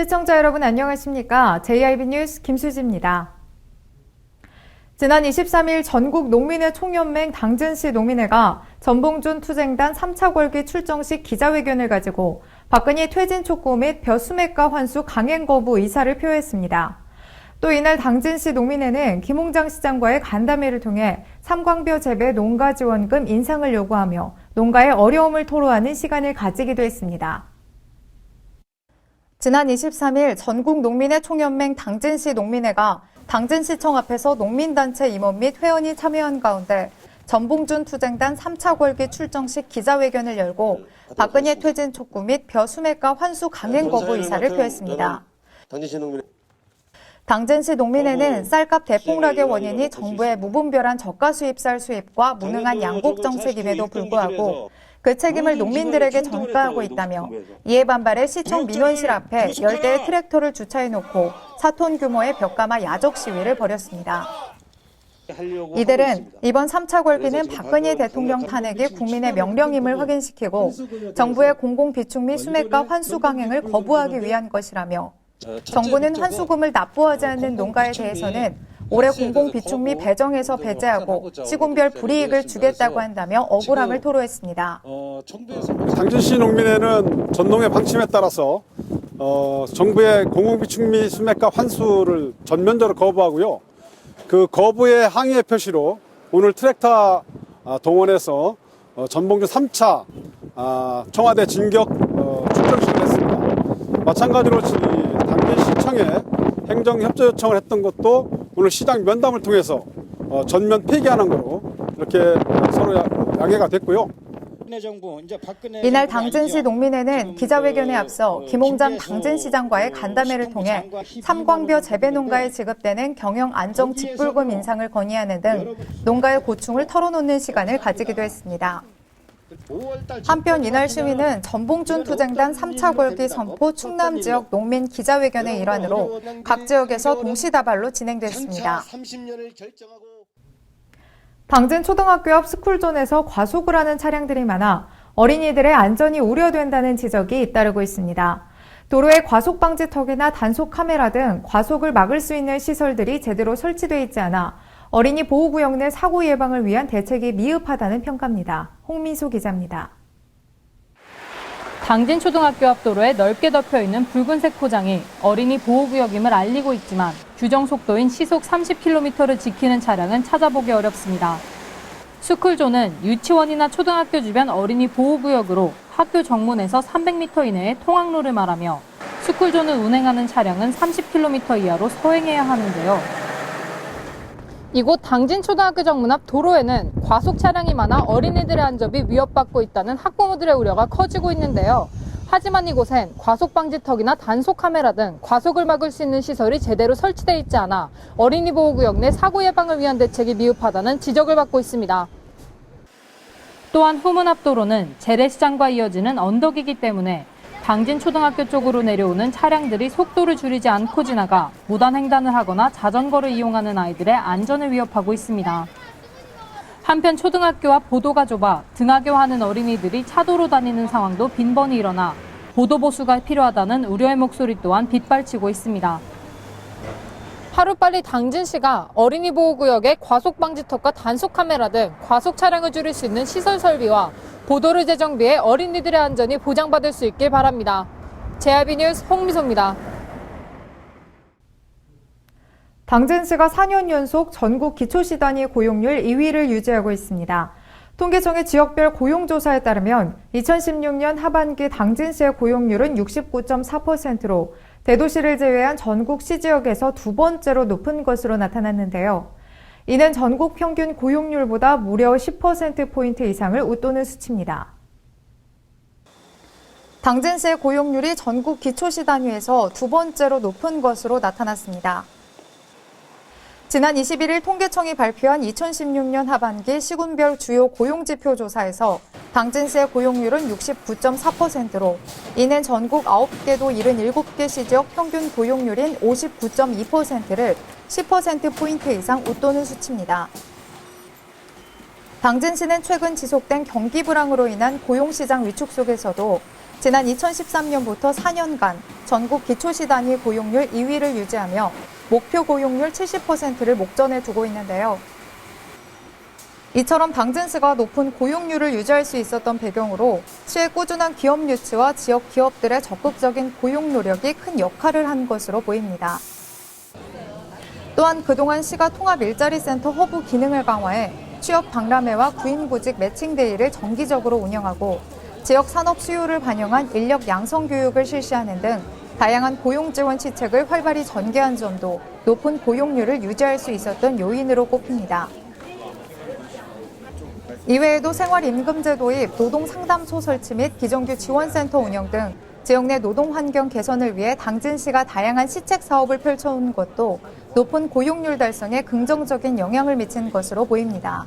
시청자 여러분 안녕하십니까? JIB 뉴스 김수지입니다. 지난 23일 전국 농민회 총연맹 당진시 농민회가 전봉준 투쟁단 3차 궐기 출정식 기자회견을 가지고 박근혜 퇴진 촉구 및 벼수매가 환수 강행 거부 의사를 표했습니다. 또 이날 당진시 농민회는 김홍장 시장과의 간담회를 통해 삼광벼 재배 농가 지원금 인상을 요구하며 농가의 어려움을 토로하는 시간을 가지기도 했습니다. 지난 23일 전국 농민회 총연맹 당진시 농민회가 당진시청 앞에서 농민단체 임원 및 회원이 참여한 가운데 전봉준 투쟁단 3차 궐기 출정식 기자회견을 열고 박근혜 퇴진 촉구 및 벼수매가 환수 강행 거부 의사를 표했습니다. 당진시 농민회는 쌀값 대폭락의 원인이 정부의 무분별한 저가 수입쌀 수입과 무능한 양곡 정책임에도 불구하고 그 책임을 농민들에게 전가하고 있다며 이에 반발해 시청 민원실 앞에 10대의 트랙터를 주차해놓고 4톤 규모의 벽가마 야적 시위를 벌였습니다. 이들은 이번 3차 궐기는 박근혜 대통령 탄핵이 국민의 명령임을 확인시키고 정부의 공공비축 및 수매가 환수 강행을 거부하기 위한 것이라며 정부는 환수금을 납부하지 않는 농가에 대해서는 올해 공공비축 및 배정에서 배제하고 시군별 불이익을 주겠다고 한다며 억울함을 토로했습니다. 당진시 농민회는 전농의 방침에 따라서 정부의 공공비축 및 수매가 환수를 전면적으로 거부하고요. 그 거부의 항의의 표시로 오늘 트랙터 동원해서 전봉준 3차 청와대 진격 출정식을 했습니다. 마찬가지로 당진시청에 행정협조 요청을 했던 것도 오늘 시장 면담을 통해서 전면 폐기하는 거로 이렇게 서로 양해가 됐고요. 이날 당진시 농민회는 기자회견에 앞서 김홍장 당진시장과의 간담회를 통해 삼광벼 재배농가에 지급되는 경영 안정 직불금 인상을 건의하는 등 농가의 고충을 털어놓는 시간을 가지기도 했습니다. 한편 이날 시위는 전봉준 투쟁단 3차 궐기 선포 충남 지역 농민 기자회견의 일환으로 각 지역에서 동시다발로 진행됐습니다. 당진 초등학교 앞 스쿨존에서 과속을 하는 차량들이 많아 어린이들의 안전이 우려된다는 지적이 잇따르고 있습니다. 도로에 과속방지턱이나 단속 카메라 등 과속을 막을 수 있는 시설들이 제대로 설치돼 있지 않아 어린이 보호구역 내 사고 예방을 위한 대책이 미흡하다는 평가입니다. 홍민소 기자입니다. 당진 초등학교 앞 도로에 넓게 덮여 있는 붉은색 포장이 어린이 보호구역임을 알리고 있지만 규정 속도인 시속 30km를 지키는 차량은 찾아보기 어렵습니다. 스쿨존은 유치원이나 초등학교 주변 어린이 보호구역으로 학교 정문에서 300m 이내의 통학로를 말하며 스쿨존을 운행하는 차량은 30km 이하로 서행해야 하는데요. 이곳 당진초등학교 정문 앞 도로에는 과속 차량이 많아 어린이들의 안전이 위협받고 있다는 학부모들의 우려가 커지고 있는데요. 하지만 이곳엔 과속방지턱이나 단속 카메라 등 과속을 막을 수 있는 시설이 제대로 설치되어 있지 않아 어린이 보호구역 내 사고 예방을 위한 대책이 미흡하다는 지적을 받고 있습니다. 또한 후문 앞 도로는 재래시장과 이어지는 언덕이기 때문에 당진초등학교 쪽으로 내려오는 차량들이 속도를 줄이지 않고 지나가 무단횡단을 하거나 자전거를 이용하는 아이들의 안전을 위협하고 있습니다. 한편 초등학교 앞 보도가 좁아 등하교하는 어린이들이 차도로 다니는 상황도 빈번히 일어나 보도 보수가 필요하다는 우려의 목소리 또한 빗발치고 있습니다. 하루빨리 당진시가 어린이 보호구역에 과속방지턱과 단속 카메라 등 과속 차량을 줄일 수 있는 시설 설비와 보도를 재정비해 어린이들의 안전이 보장받을 수 있길 바랍니다. JIB 뉴스 홍미소입니다. 당진시가 4년 연속 전국 기초시 단위 고용률 2위를 유지하고 있습니다. 통계청의 지역별 고용조사에 따르면 2016년 하반기 당진시의 고용률은 69.4%로 대도시를 제외한 전국 시지역에서 두 번째로 높은 것으로 나타났는데요. 이는 전국 평균 고용률보다 무려 10%포인트 이상을 웃도는 수치입니다. 당진시의 고용률이 전국 기초시 단위에서 두 번째로 높은 것으로 나타났습니다. 지난 21일 통계청이 발표한 2016년 하반기 시군별 주요 고용지표 조사에서 당진시의 고용률은 69.4%로 이는 전국 9개도 77개 시지역 평균 고용률인 59.2%를 10%포인트 이상 웃도는 수치입니다. 당진시는 최근 지속된 경기 불황으로 인한 고용시장 위축 속에서도 지난 2013년부터 4년간 전국 기초시 단위 고용률 2위를 유지하며 목표 고용률 70%를 목전에 두고 있는데요. 이처럼 당진시가 높은 고용률을 유지할 수 있었던 배경으로 시의 꾸준한 기업 유치와 지역 기업들의 적극적인 고용 노력이 큰 역할을 한 것으로 보입니다. 또한 그동안 시가 통합 일자리센터 허브 기능을 강화해 취업 박람회와 구인구직 매칭데이를 정기적으로 운영하고 지역 산업 수요를 반영한 인력 양성 교육을 실시하는 등 다양한 고용 지원 시책을 활발히 전개한 점도 높은 고용률을 유지할 수 있었던 요인으로 꼽힙니다. 이외에도 생활임금 도입, 노동상담소 설치 및 비정규 지원센터 운영 등 지역 내 노동 환경 개선을 위해 당진시가 다양한 시책 사업을 펼쳐온 것도 높은 고용률 달성에 긍정적인 영향을 미친 것으로 보입니다.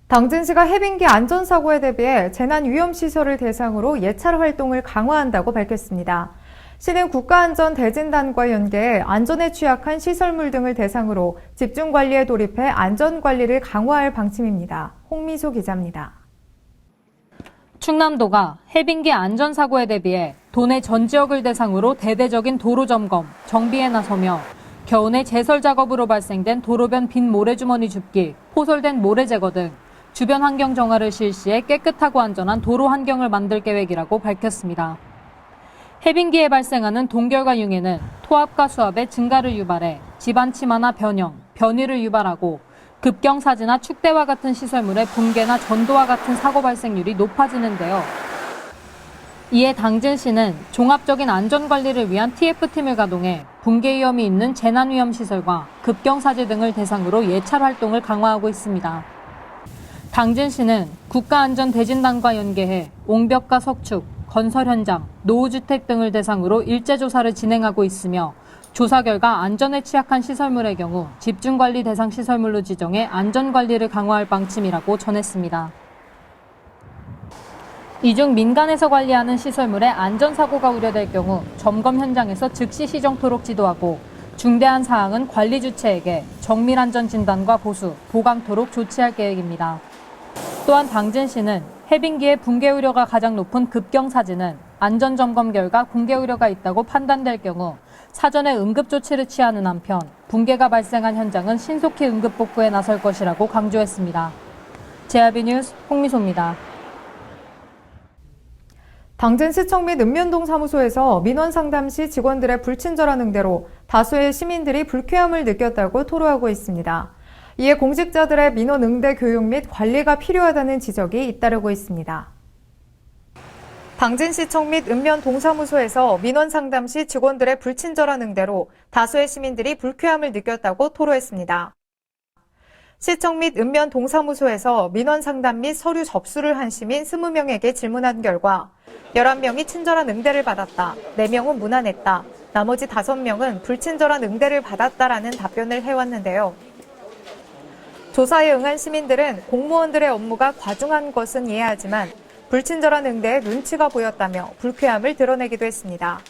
당진시가 해빙기 안전사고에 대비해 재난위험시설을 대상으로 예찰 활동을 강화한다고 밝혔습니다. 시는 국가안전대진단과 연계해 안전에 취약한 시설물 등을 대상으로 집중관리에 돌입해 안전관리를 강화할 방침입니다. 홍미소 기자입니다. 충남도가 해빙기 안전사고에 대비해 도내 전 지역을 대상으로 대대적인 도로점검, 정비에 나서며 겨우내 제설 작업으로 발생된 도로변 빈 모래주머니 줍기, 포설된 모래 제거 등 주변 환경 정화를 실시해 깨끗하고 안전한 도로 환경을 만들 계획이라고 밝혔습니다. 해빙기에 발생하는 동결과 융해는 토압과 수압의 증가를 유발해 집안 침하나 변형, 변위를 유발하고 급경사지나 축대와 같은 시설물의 붕괴나 전도와 같은 사고 발생률이 높아지는데요. 이에 당진시는 종합적인 안전관리를 위한 TF팀을 가동해 붕괴 위험이 있는 재난위험시설과 급경사지 등을 대상으로 예찰 활동을 강화하고 있습니다. 당진시는 국가안전대진단과 연계해 옹벽과 석축, 건설 현장, 노후주택 등을 대상으로 일제조사를 진행하고 있으며 조사 결과 안전에 취약한 시설물의 경우 집중관리 대상 시설물로 지정해 안전관리를 강화할 방침이라고 전했습니다. 이중 민간에서 관리하는 시설물의 안전사고가 우려될 경우 점검 현장에서 즉시 시정토록 지도하고 중대한 사항은 관리 주체에게 정밀안전 진단과 보수, 보강토록 조치할 계획입니다. 또한 당진시는 해빙기의 붕괴 우려가 가장 높은 급경사지는 안전점검 결과 붕괴 우려가 있다고 판단될 경우 사전에 응급조치를 취하는 한편 붕괴가 발생한 현장은 신속히 응급복구에 나설 것이라고 강조했습니다. JRB 뉴스 홍미소입니다. 당진시청 및 읍면동 사무소에서 민원상담 시 직원들의 불친절한 응대로 다수의 시민들이 불쾌함을 느꼈다고 토로하고 있습니다. 이에 공직자들의 민원 응대 교육 및 관리가 필요하다는 지적이 잇따르고 있습니다. 당진시청 및 읍면동사무소에서 민원상담 시 직원들의 불친절한 응대로 다수의 시민들이 불쾌함을 느꼈다고 토로했습니다. 시청 및 읍면동사무소에서 민원상담 및 서류 접수를 한 시민 20명에게 질문한 결과 11명이 친절한 응대를 받았다, 4명은 무난했다, 나머지 5명은 불친절한 응대를 받았다라는 답변을 해왔는데요. 조사에 응한 시민들은 공무원들의 업무가 과중한 것은 이해하지만 불친절한 응대에 눈치가 보였다며 불쾌함을 드러내기도 했습니다.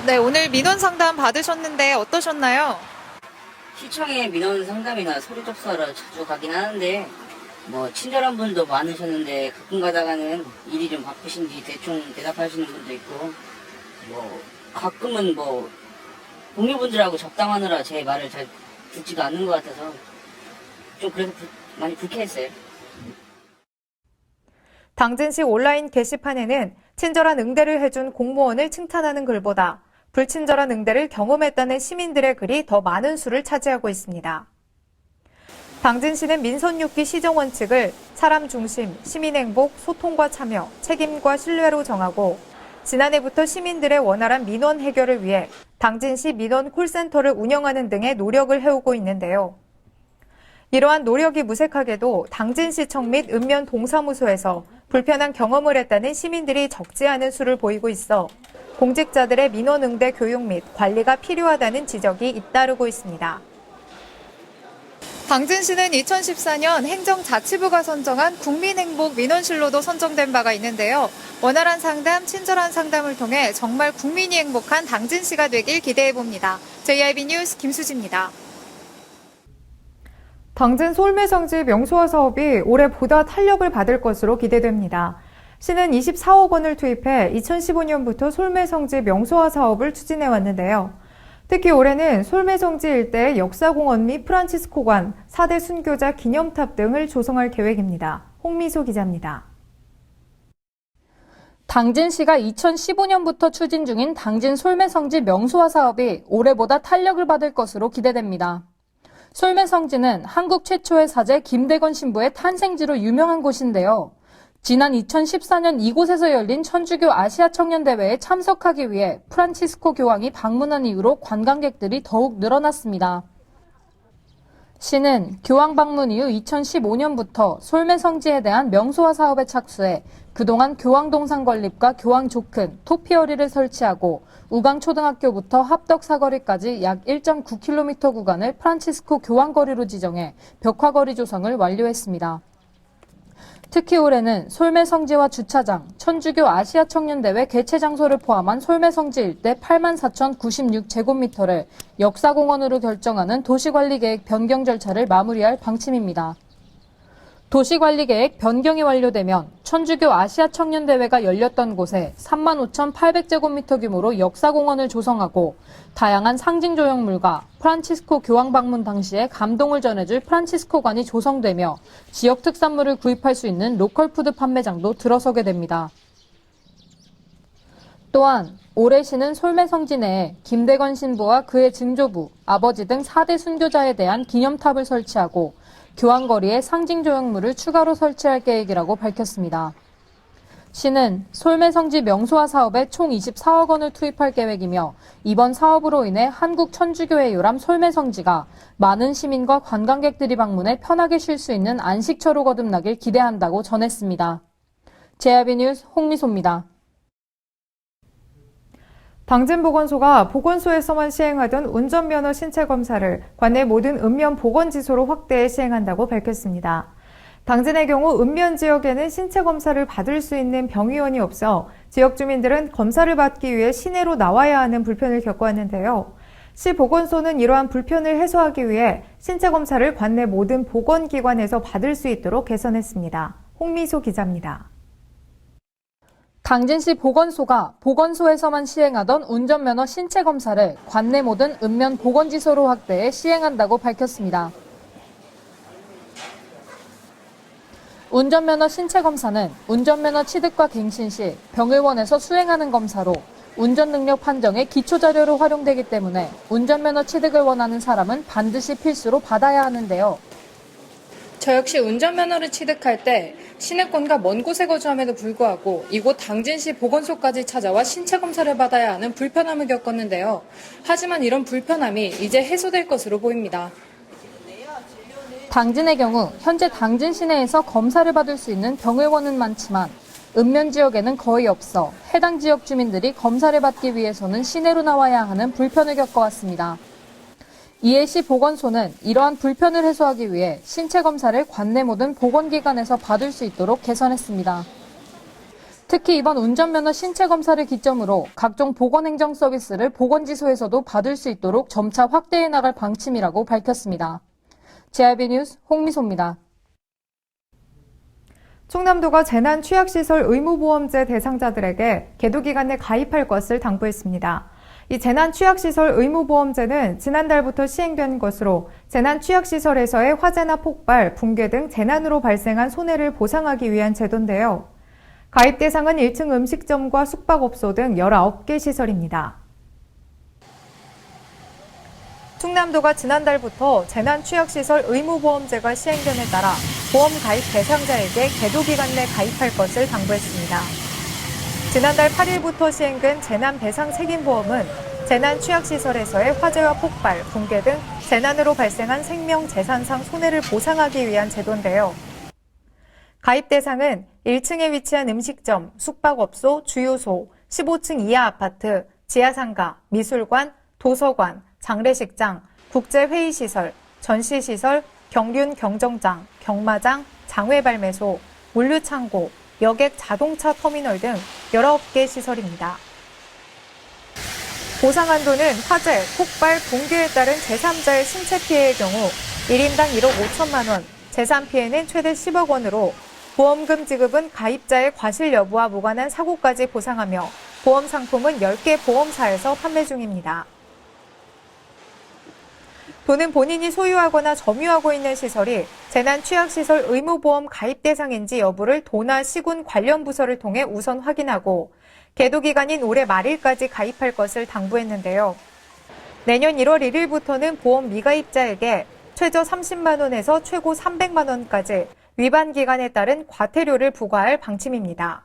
네, 오늘 민원 상담 받으셨는데 어떠셨나요? 시청에 민원 상담이나 서류 접수하러 자주 가긴 하는데 친절한 분도 많으셨는데 가끔 가다가는 일이 좀 바쁘신지 대충 대답하시는 분도 있고 가끔은 동료분들하고 접담하느라 제 말을 잘 듣지가 않는 것 같아서 좀 그래서 많이 불쾌했어요. 당진시 온라인 게시판에는 친절한 응대를 해준 공무원을 칭찬하는 글보다 불친절한 응대를 경험했다는 시민들의 글이 더 많은 수를 차지하고 있습니다. 당진시는 민선 6기 시정 원칙을 사람 중심, 시민 행복, 소통과 참여, 책임과 신뢰로 정하고 지난해부터 시민들의 원활한 민원 해결을 위해 당진시 민원 콜센터를 운영하는 등의 노력을 해오고 있는데요. 이러한 노력이 무색하게도 당진시청 및 읍면동사무소에서 불편한 경험을 했다는 시민들이 적지 않은 수를 보이고 있어 공직자들의 민원 응대 교육 및 관리가 필요하다는 지적이 잇따르고 있습니다. 당진시는 2014년 행정자치부가 선정한 국민행복 민원실로도 선정된 바가 있는데요. 원활한 상담, 친절한 상담을 통해 정말 국민이 행복한 당진시가 되길 기대해봅니다. JRB 뉴스 김수지입니다. 당진 솔매상지 명소화 사업이 올해 보다 탄력을 받을 것으로 기대됩니다. 시는 24억 원을 투입해 2015년부터 솔매성지 명소화 사업을 추진해 왔는데요. 특히 올해는 솔매성지 일대의 역사공원 및 프란치스코관, 4대 순교자 기념탑 등을 조성할 계획입니다. 홍미소 기자입니다. 당진시가 2015년부터 추진 중인 당진 솔매성지 명소화 사업이 올해보다 탄력을 받을 것으로 기대됩니다. 솔매성지는 한국 최초의 사제 김대건 신부의 탄생지로 유명한 곳인데요. 지난 2014년 이곳에서 열린 천주교 아시아 청년 대회에 참석하기 위해 프란치스코 교황이 방문한 이후로 관광객들이 더욱 늘어났습니다. 시는 교황 방문 이후 2015년부터 솔매성지에 대한 명소화 사업에 착수해 그동안 교황동상 건립과 교황 조큰, 토피어리를 설치하고 우강초등학교부터 합덕사거리까지 약 1.9km 구간을 프란치스코 교황거리로 지정해 벽화거리 조성을 완료했습니다. 특히 올해는 솔매성지와 주차장, 천주교 아시아 청년대회 개최 장소를 포함한 솔매성지 일대 84,096제곱미터를 역사공원으로 결정하는 도시관리계획 변경 절차를 마무리할 방침입니다. 도시관리계획 변경이 완료되면 천주교 아시아 청년대회가 열렸던 곳에 35,800제곱미터 규모로 역사공원을 조성하고 다양한 상징 조형물과 프란치스코 교황 방문 당시에 감동을 전해줄 프란치스코관이 조성되며 지역 특산물을 구입할 수 있는 로컬푸드 판매장도 들어서게 됩니다. 또한 올해 시는 솔매성지 내에 김대건 신부와 그의 증조부, 아버지 등 4대 순교자에 대한 기념탑을 설치하고 교황거리에 상징 조형물을 추가로 설치할 계획이라고 밝혔습니다. 시는 솔매성지 명소화 사업에 총 24억 원을 투입할 계획이며 이번 사업으로 인해 한국 천주교의 요람 솔매성지가 많은 시민과 관광객들이 방문해 편하게 쉴 수 있는 안식처로 거듭나길 기대한다고 전했습니다. JRB 뉴스 홍미소입니다. 당진보건소가 보건소에서만 시행하던 운전면허 신체검사를 관내 모든 읍면 보건지소로 확대해 시행한다고 밝혔습니다. 당진의 경우 읍면 지역에는 신체검사를 받을 수 있는 병의원이 없어 지역 주민들은 검사를 받기 위해 시내로 나와야 하는 불편을 겪어왔는데요. 시 보건소는 이러한 불편을 해소하기 위해 신체검사를 관내 모든 보건기관에서 받을 수 있도록 개선했습니다. 홍미소 기자입니다. 당진시 보건소가 보건소에서만 시행하던 운전면허 신체검사를 관내 모든 읍면 보건지소로 확대해 시행한다고 밝혔습니다. 운전면허 신체검사는 운전면허 취득과 갱신 시 병의원에서 수행하는 검사로 운전능력 판정의 기초자료로 활용되기 때문에 운전면허 취득을 원하는 사람은 반드시 필수로 받아야 하는데요. 저 역시 운전면허를 취득할 때 시내권과 먼 곳에 거주함에도 불구하고 이곳 당진시 보건소까지 찾아와 신체검사를 받아야 하는 불편함을 겪었는데요. 하지만 이런 불편함이 이제 해소될 것으로 보입니다. 당진의 경우 현재 당진 시내에서 검사를 받을 수 있는 병의원은 많지만 읍면 지역에는 거의 없어 해당 지역 주민들이 검사를 받기 위해서는 시내로 나와야 하는 불편을 겪어왔습니다. 이에 시 보건소는 이러한 불편을 해소하기 위해 신체검사를 관내 모든 보건기관에서 받을 수 있도록 개선했습니다. 특히 이번 운전면허 신체검사를 기점으로 각종 보건행정 서비스를 보건지소에서도 받을 수 있도록 점차 확대해 나갈 방침이라고 밝혔습니다. JRB 뉴스 홍미소입니다. 충남도가 재난취약시설 의무보험제 대상자들에게 계도기간 내 가입할 것을 당부했습니다. 이 재난취약시설 의무보험제는 지난달부터 시행된 것으로 재난취약시설에서의 화재나 폭발, 붕괴 등 재난으로 발생한 손해를 보상하기 위한 제도인데요. 가입 대상은 1층 음식점과 숙박업소 등 19개 시설입니다. 충남도가 지난달부터 재난취약시설 의무보험제가 시행됨에 따라 보험 가입 대상자에게 계도기간 내 가입할 것을 당부했습니다. 지난달 8일부터 시행된 재난배상책임보험은 재난취약시설에서의 화재와 폭발, 붕괴 등 재난으로 발생한 생명, 재산상 손해를 보상하기 위한 제도인데요. 가입 대상은 1층에 위치한 음식점, 숙박업소, 주유소, 15층 이하 아파트, 지하상가, 미술관, 도서관, 장례식장, 국제회의시설, 전시시설, 경륜 경정장, 경마장, 장외발매소, 물류창고, 여객 자동차 터미널 등 19개 시설입니다. 보상 한도는 화재, 폭발, 붕괴에 따른 제3자의 신체 피해의 경우 1인당 1억 5천만 원, 재산 피해는 최대 10억 원으로 보험금 지급은 가입자의 과실 여부와 무관한 사고까지 보상하며 보험 상품은 10개 보험사에서 판매 중입니다. 또는 본인이 소유하거나 점유하고 있는 시설이 재난취약시설 의무보험 가입 대상인지 여부를 도나 시군 관련 부서를 통해 우선 확인하고 계도기간인 올해 말일까지 가입할 것을 당부했는데요. 내년 1월 1일부터는 보험 미가입자에게 최저 30만 원에서 최고 300만 원까지 위반 기간에 따른 과태료를 부과할 방침입니다.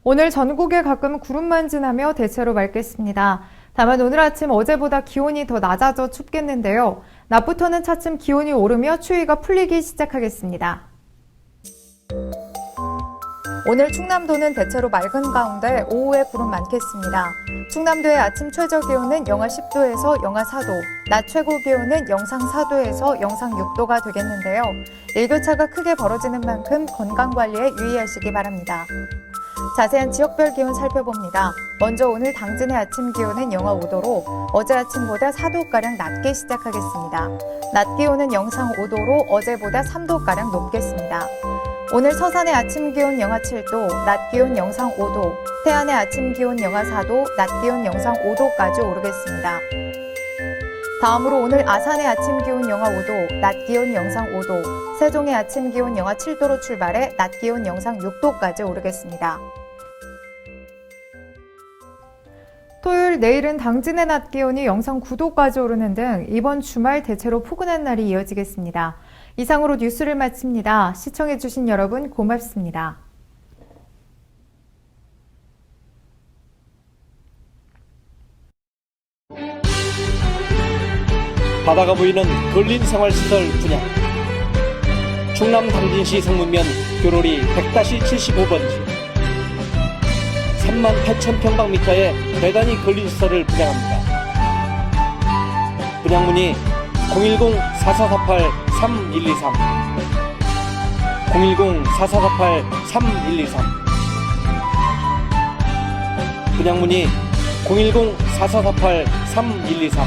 오늘 전국에 가끔 구름만 지나며 대체로 맑겠습니다. 다만 오늘 아침 어제보다 기온이 더 낮아져 춥겠는데요. 낮부터는 차츰 기온이 오르며 추위가 풀리기 시작하겠습니다. 오늘 충남도는 대체로 맑은 가운데 오후에 구름 많겠습니다. 충남도의 아침 최저 기온은 영하 10도에서 영하 4도, 낮 최고 기온은 영상 4도에서 영상 6도가 되겠는데요. 일교차가 크게 벌어지는 만큼 건강관리에 유의하시기 바랍니다. 자세한 지역별 기온 살펴봅니다. 먼저 오늘 당진의 아침 기온은 영하 5도로 어제 아침보다 4도가량 낮게 시작하겠습니다. 낮 기온은 영상 5도로 어제보다 3도가량 높겠습니다. 오늘 서산의 아침 기온 영하 7도, 낮 기온 영상 5도, 태안의 아침 기온 영하 4도, 낮 기온 영상 5도까지 오르겠습니다. 다음으로 오늘 아산의 아침 기온 영하 5도, 낮 기온 영상 5도, 세종의 아침 기온 영하 7도로 출발해 낮 기온 영상 6도까지 오르겠습니다. 토요일 내일은 당진의 낮 기온이 영상 9도까지 오르는 등 이번 주말 대체로 포근한 날이 이어지겠습니다. 이상으로 뉴스를 마칩니다. 시청해주신 여러분 고맙습니다. 바다가 보이는 근린생활시설 분양. 충남 당진시 성문면 교로리 100-75번지 38,000평방미터의 대단위 근린시설을 분양합니다. 분양문의 010-4448-3123 010-4448-3123 분양문의 010-4448-3123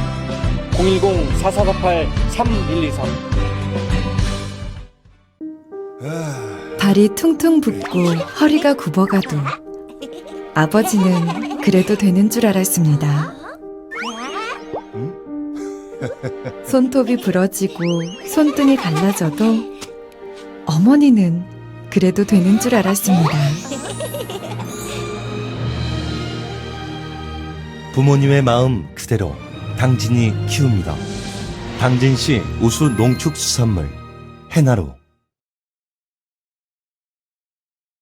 010-4448-3123 발이 퉁퉁 붓고 허리가 굽어가도 아버지는 그래도 되는 줄 알았습니다. 손톱이 부러지고 손등이 갈라져도 어머니는 그래도 되는 줄 알았습니다. 부모님의 마음 그대로 당진이 키웁니다. 당진시 우수 농축수산물 해나루.